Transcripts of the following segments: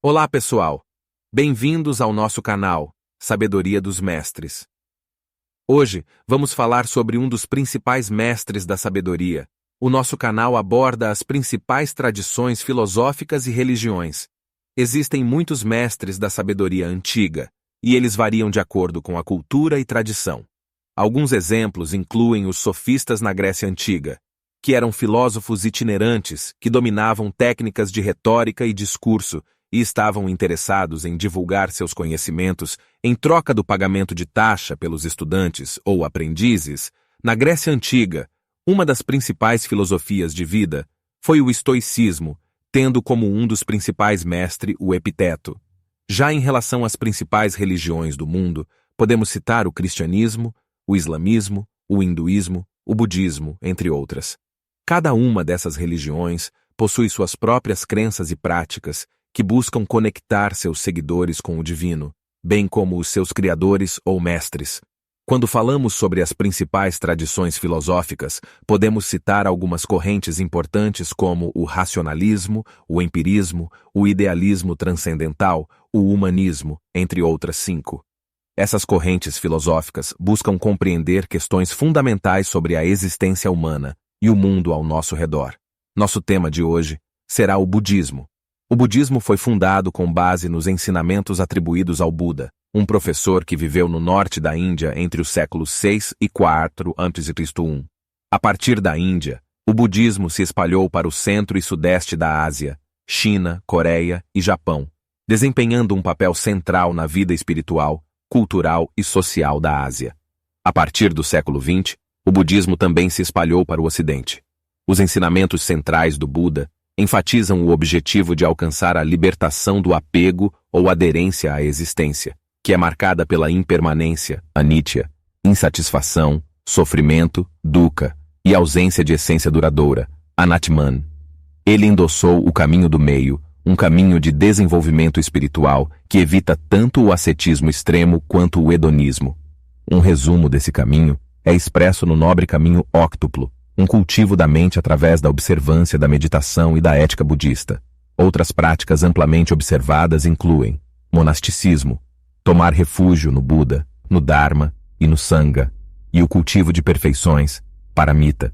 Olá, pessoal! Bem-vindos ao nosso canal, Sabedoria dos Mestres. Hoje, vamos falar sobre um dos principais mestres da sabedoria. O nosso canal aborda as principais tradições filosóficas e religiões. Existem muitos mestres da sabedoria antiga, e eles variam de acordo com a cultura e tradição. Alguns exemplos incluem os sofistas na Grécia Antiga, que eram filósofos itinerantes que dominavam técnicas de retórica e discurso, e estavam interessados em divulgar seus conhecimentos em troca do pagamento de taxa pelos estudantes ou aprendizes. Na Grécia Antiga, uma das principais filosofias de vida foi o estoicismo, tendo como um dos principais mestres o Epiteto. Já em relação às principais religiões do mundo, podemos citar o cristianismo, o islamismo, o hinduísmo, o budismo, entre outras. Cada uma dessas religiões possui suas próprias crenças e práticas que buscam conectar seus seguidores com o divino, bem como os seus criadores ou mestres. Quando falamos sobre as principais tradições filosóficas, podemos citar algumas correntes importantes como o racionalismo, o empirismo, o idealismo transcendental, o humanismo, entre outras 5. Essas correntes filosóficas buscam compreender questões fundamentais sobre a existência humana e o mundo ao nosso redor. Nosso tema de hoje será o budismo. O budismo foi fundado com base nos ensinamentos atribuídos ao Buda, um professor que viveu no norte da Índia entre os séculos 6 e 4 a.C. A partir da Índia, o budismo se espalhou para o centro e sudeste da Ásia, China, Coreia e Japão, desempenhando um papel central na vida espiritual, cultural e social da Ásia. A partir do século XX, o budismo também se espalhou para o Ocidente. Os ensinamentos centrais do Buda enfatizam o objetivo de alcançar a libertação do apego ou aderência à existência, que é marcada pela impermanência, anicca, insatisfação, sofrimento, dukkha, e ausência de essência duradoura, anatman. Ele endossou o caminho do meio, um caminho de desenvolvimento espiritual que evita tanto o ascetismo extremo quanto o hedonismo. Um resumo desse caminho é expresso no nobre caminho óctuplo, um cultivo da mente através da observância da meditação e da ética budista. Outras práticas amplamente observadas incluem monasticismo, tomar refúgio no Buda, no Dharma e no Sangha, e o cultivo de perfeições, paramita.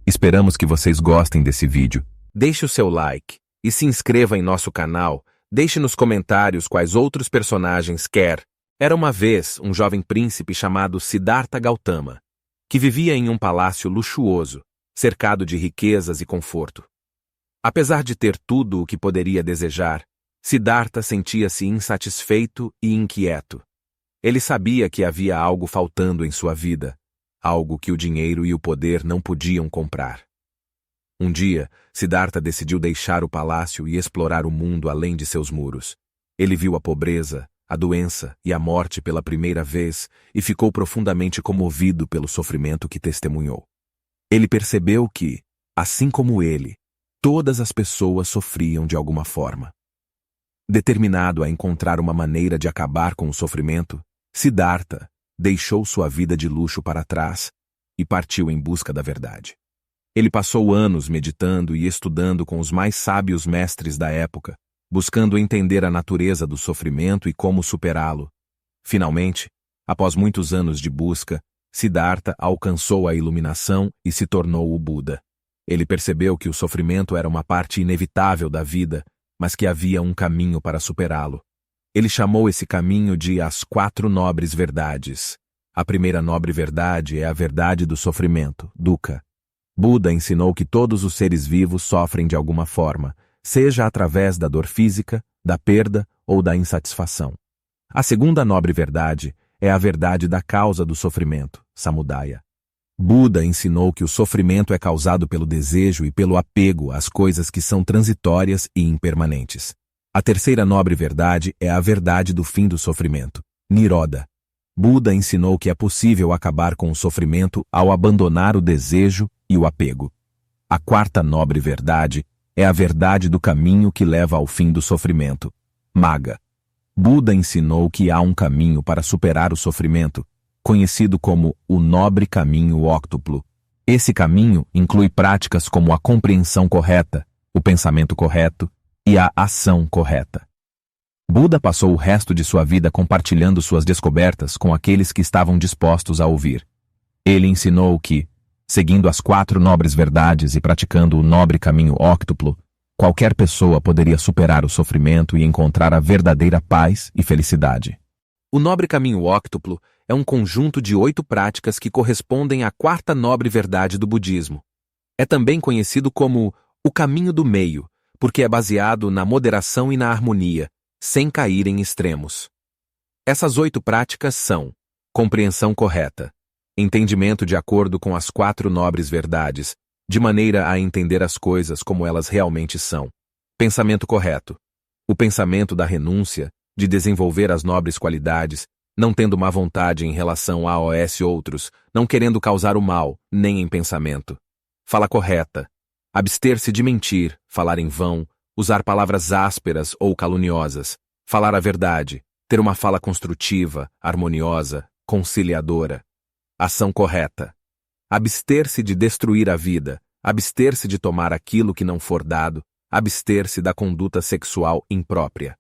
Esperamos que vocês gostem desse vídeo. Deixe o seu like e se inscreva em nosso canal. Deixe nos comentários quais outros personagens quer. Era uma vez um jovem príncipe chamado Siddhartha Gautama, que vivia em um palácio luxuoso, cercado de riquezas e conforto. Apesar de ter tudo o que poderia desejar, Siddhartha sentia-se insatisfeito e inquieto. Ele sabia que havia algo faltando em sua vida, algo que o dinheiro e o poder não podiam comprar. Um dia, Siddhartha decidiu deixar o palácio e explorar o mundo além de seus muros. Ele viu a pobreza, a doença e a morte pela primeira vez e ficou profundamente comovido pelo sofrimento que testemunhou. Ele percebeu que, assim como ele, todas as pessoas sofriam de alguma forma. Determinado a encontrar uma maneira de acabar com o sofrimento, Siddhartha deixou sua vida de luxo para trás e partiu em busca da verdade. Ele passou anos meditando e estudando com os mais sábios mestres da época, buscando entender a natureza do sofrimento e como superá-lo. Finalmente, após muitos anos de busca, Siddhartha alcançou a iluminação e se tornou o Buda. Ele percebeu que o sofrimento era uma parte inevitável da vida, mas que havia um caminho para superá-lo. Ele chamou esse caminho de as 4 nobres verdades. A primeira nobre verdade é a verdade do sofrimento, dukkha. Buda ensinou que todos os seres vivos sofrem de alguma forma, seja através da dor física, da perda ou da insatisfação. A segunda nobre verdade é a verdade da causa do sofrimento, samudaya. Buda ensinou que o sofrimento é causado pelo desejo e pelo apego às coisas que são transitórias e impermanentes. A terceira nobre verdade é a verdade do fim do sofrimento, nirodha. Buda ensinou que é possível acabar com o sofrimento ao abandonar o desejo e o apego. A quarta nobre verdade é a verdade do caminho que leva ao fim do sofrimento, magga. Buda ensinou que há um caminho para superar o sofrimento, conhecido como o nobre caminho óctuplo. Esse caminho inclui práticas como a compreensão correta, o pensamento correto e a ação correta. Buda passou o resto de sua vida compartilhando suas descobertas com aqueles que estavam dispostos a ouvir. Ele ensinou que, seguindo as 4 nobres verdades e praticando o nobre caminho óctuplo, qualquer pessoa poderia superar o sofrimento e encontrar a verdadeira paz e felicidade. O nobre caminho óctuplo é um conjunto de 8 práticas que correspondem à 4ª nobre verdade do budismo. É também conhecido como o caminho do meio, porque é baseado na moderação e na harmonia, sem cair em extremos. Essas 8 práticas são: compreensão correta, entendimento de acordo com as 4 nobres verdades, de maneira a entender as coisas como elas realmente são. Pensamento correto, o pensamento da renúncia, de desenvolver as nobres qualidades, não tendo má vontade em relação a outros, não querendo causar o mal, nem em pensamento. Fala correta, abster-se de mentir, falar em vão, usar palavras ásperas ou caluniosas, falar a verdade, ter uma fala construtiva, harmoniosa, conciliadora. Ação correta. Abster-se de destruir a vida, abster-se de tomar aquilo que não for dado, abster-se da conduta sexual imprópria.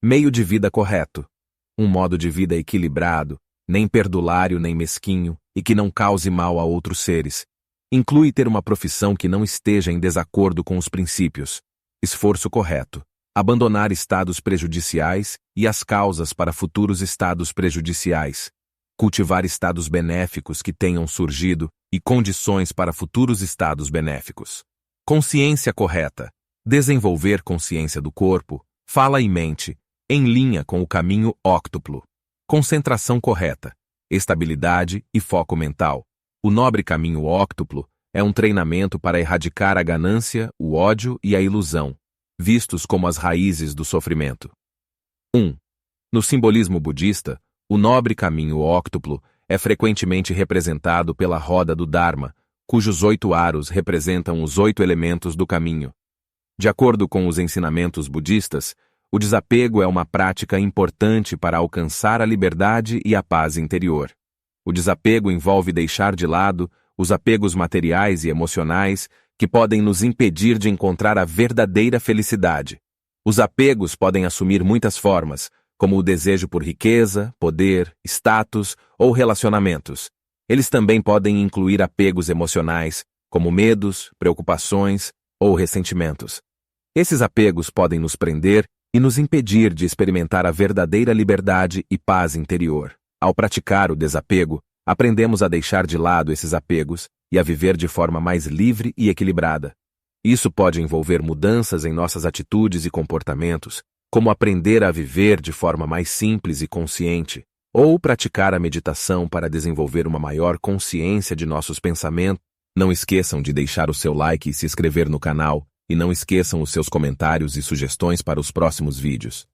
Meio de vida correto. Um modo de vida equilibrado, nem perdulário nem mesquinho, e que não cause mal a outros seres. Inclui ter uma profissão que não esteja em desacordo com os princípios. Esforço correto. Abandonar estados prejudiciais e as causas para futuros estados prejudiciais. Cultivar estados benéficos que tenham surgido e condições para futuros estados benéficos. Consciência correta. Desenvolver consciência do corpo, fala e mente, em linha com o caminho óctuplo. Concentração correta. Estabilidade e foco mental. O nobre caminho óctuplo é um treinamento para erradicar a ganância, o ódio e a ilusão, vistos como as raízes do sofrimento. 1. No simbolismo budista, o nobre caminho óctuplo é frequentemente representado pela roda do Dharma, cujos 8 aros representam os 8 elementos do caminho. De acordo com os ensinamentos budistas, o desapego é uma prática importante para alcançar a liberdade e a paz interior. O desapego envolve deixar de lado os apegos materiais e emocionais que podem nos impedir de encontrar a verdadeira felicidade. Os apegos podem assumir muitas formas, como o desejo por riqueza, poder, status ou relacionamentos. Eles também podem incluir apegos emocionais, como medos, preocupações ou ressentimentos. Esses apegos podem nos prender e nos impedir de experimentar a verdadeira liberdade e paz interior. Ao praticar o desapego, aprendemos a deixar de lado esses apegos e a viver de forma mais livre e equilibrada. Isso pode envolver mudanças em nossas atitudes e comportamentos, como aprender a viver de forma mais simples e consciente, ou praticar a meditação para desenvolver uma maior consciência de nossos pensamentos. Não esqueçam de deixar o seu like e se inscrever no canal, e não esqueçam os seus comentários e sugestões para os próximos vídeos.